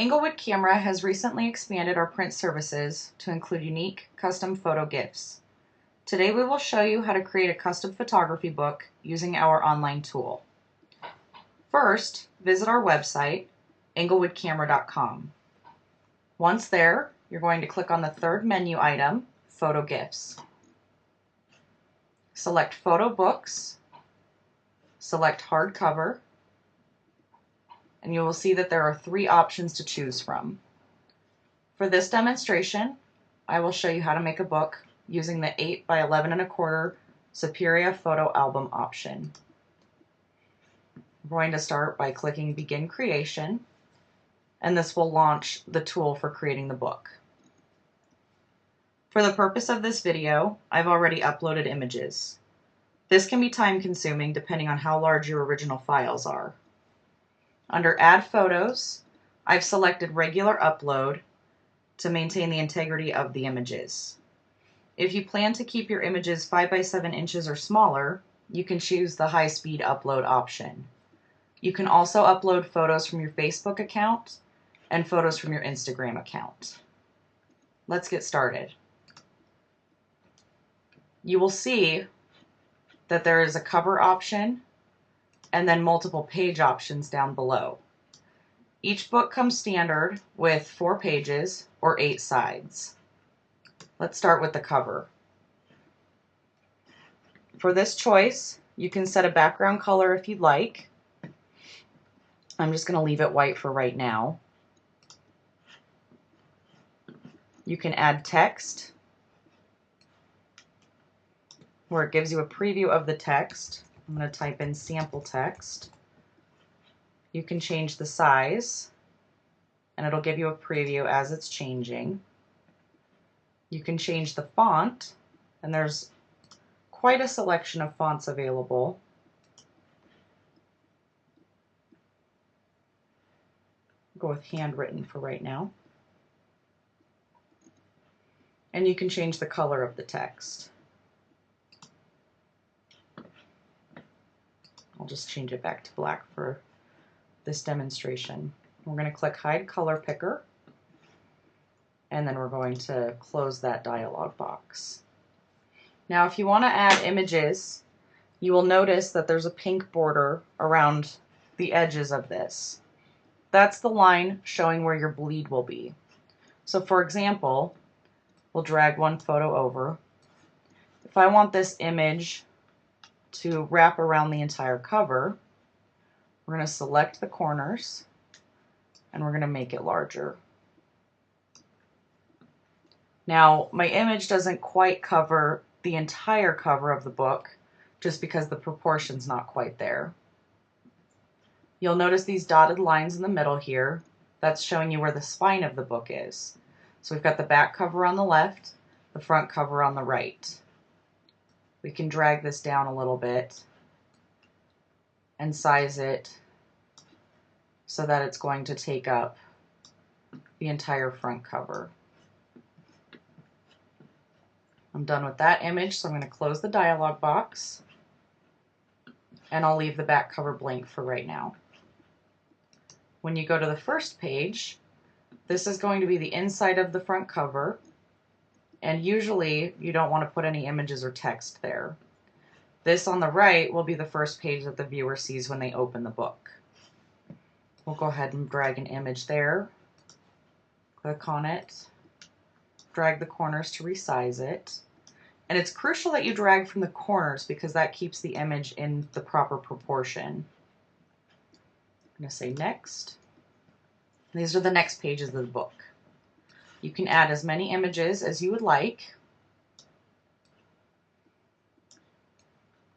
Englewood Camera has recently expanded our print services to include unique custom photo gifts. Today we will show you how to create a custom photography book using our online tool. First, visit our website, englewoodcamera.com. Once there, you're going to click on the third menu item, Photo Gifts. Select Photo Books, select Hardcover, and you will see that there are 3 options to choose from. For this demonstration, I will show you how to make a book using the 8 by 11 1/4 Superior Photo Album option. We're going to start by clicking Begin Creation, and this will launch the tool for creating the book. For the purpose of this video, I've already uploaded images. This can be time-consuming depending on how large your original files are. Under Add Photos, I've selected Regular Upload to maintain the integrity of the images. If you plan to keep your images 5 by 7 inches or smaller, you can choose the high-speed upload option. You can also upload photos from your Facebook account and photos from your Instagram account. Let's get started. You will see that there is a cover option and then multiple page options down below. Each book comes standard with 4 pages or 8 sides. Let's start with the cover. For this choice, you can set a background color if you'd like. I'm just going to leave it white for right now. You can add text, where it gives you a preview of the text. I'm going to type in sample text. You can change the size, and it'll give you a preview as it's changing. You can change the font, and there's quite a selection of fonts available. Go with handwritten for right now. And you can change the color of the text. I'll just change it back to black for this demonstration. We're going to click Hide Color Picker, and then we're going to close that dialog box. Now, if you want to add images, you will notice that there's a pink border around the edges of this. That's the line showing where your bleed will be. So for example, we'll drag one photo over. If I want this image to wrap around the entire cover, we're going to select the corners and we're going to make it larger. Now, my image doesn't quite cover the entire cover of the book just because the proportion's not quite there. You'll notice these dotted lines in the middle here. That's showing you where the spine of the book is. So we've got the back cover on the left, the front cover on the right. We can drag this down a little bit and size it so that it's going to take up the entire front cover. I'm done with that image, so I'm going to close the dialog box, and I'll leave the back cover blank for right now. When you go to the first page, this is going to be the inside of the front cover, and usually you don't want to put any images or text there. This on the right will be the first page that the viewer sees when they open the book. We'll go ahead and drag an image there, click on it, drag the corners to resize it. And it's crucial that you drag from the corners because that keeps the image in the proper proportion. I'm going to say next. These are the next pages of the book. You can add as many images as you would like.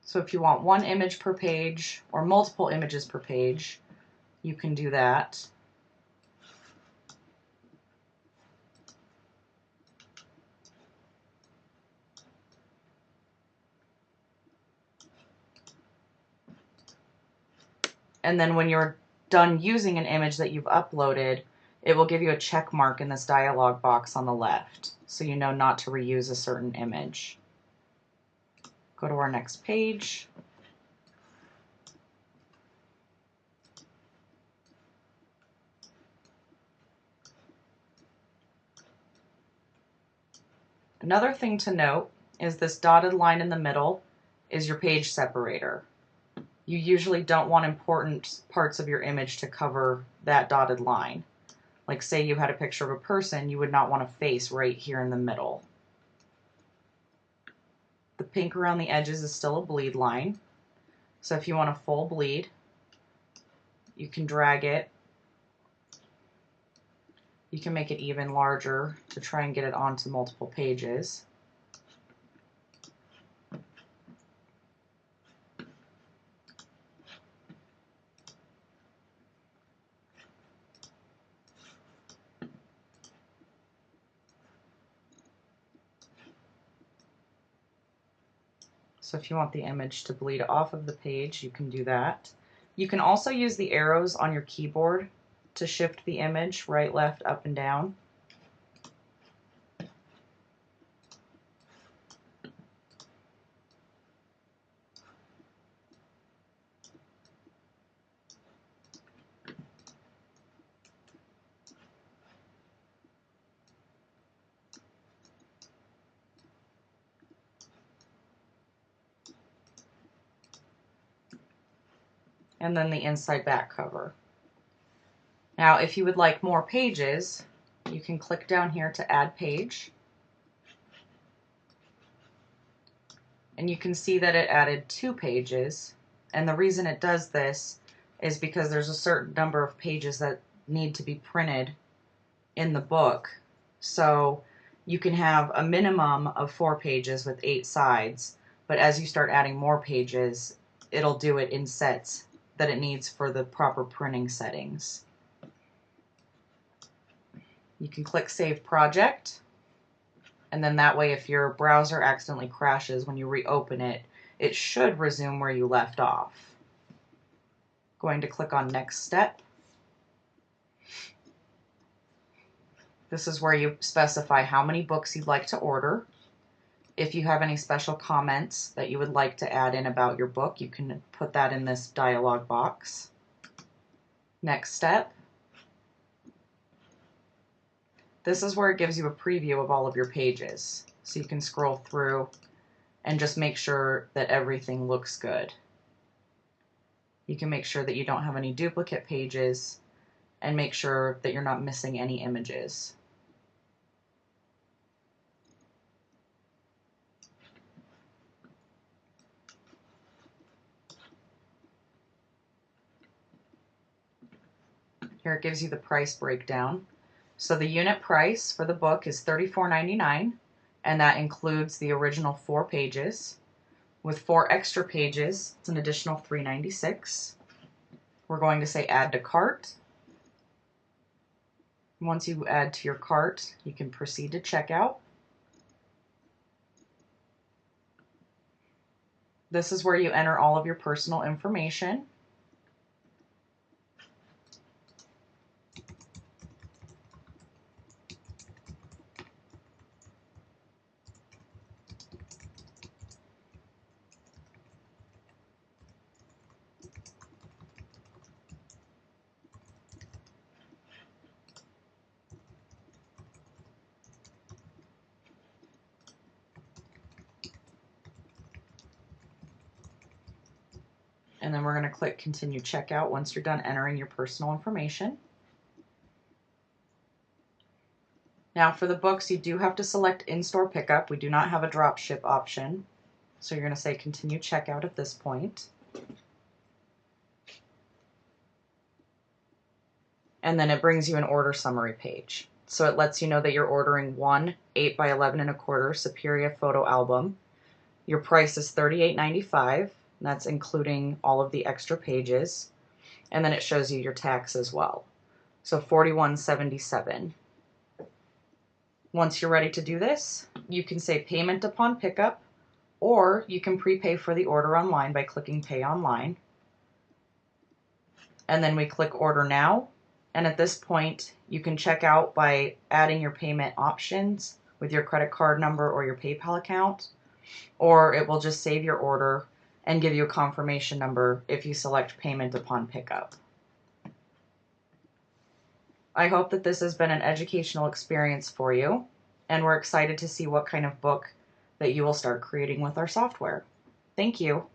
So if you want one image per page or multiple images per page, you can do that. And then when you're done using an image that you've uploaded, it will give you a check mark in this dialog box on the left, so you know not to reuse a certain image. Go to our next page. Another thing to note is this dotted line in the middle is your page separator. You usually don't want important parts of your image to cover that dotted line. Like say you had a picture of a person, you would not want a face right here in the middle. The pink around the edges is still a bleed line. So if you want a full bleed, you can drag it. You can make it even larger to try and get it onto multiple pages. So if you want the image to bleed off of the page, you can do that. You can also use the arrows on your keyboard to shift the image right, left, up, and down. And then the inside back cover. Now, if you would like more pages, you can click down here to add page. And you can see that it added 2 pages. And the reason it does this is because there's a certain number of pages that need to be printed in the book. So you can have a minimum of 4 pages with 8 sides, but as you start adding more pages, it'll do it in sets that it needs for the proper printing settings. You can click Save Project, and then that way if your browser accidentally crashes when you reopen it, it should resume where you left off. Going to click on Next Step. This is where you specify how many books you'd like to order. If you have any special comments that you would like to add in about your book, you can put that in this dialog box. Next step. This is where it gives you a preview of all of your pages. So you can scroll through and just make sure that everything looks good. You can make sure that you don't have any duplicate pages and make sure that you're not missing any images. Here it gives you the price breakdown. So the unit price for the book is $34.99, and that includes the original 4 pages. With 4 extra pages, it's an additional $3.96. We're going to say add to cart. Once you add to your cart, you can proceed to checkout. This is where you enter all of your personal information. And then we're going to click Continue Checkout once you're done entering your personal information. Now for the books, you do have to select in-store pickup. We do not have a drop ship option. So you're going to say Continue Checkout at this point. And then it brings you an order summary page. So it lets you know that you're ordering one 8 by 11 1/4 Superior photo album. Your price is $38.95. That's including all of the extra pages. And then it shows you your tax as well. So $41.77. Once you're ready to do this, you can say payment upon pickup, or you can prepay for the order online by clicking Pay Online. And then we click Order Now. And at this point, you can check out by adding your payment options with your credit card number or your PayPal account, or it will just save your order and give you a confirmation number if you select payment upon pickup. I hope that this has been an educational experience for you. and we're excited to see what kind of book that you will start creating with our software. Thank you.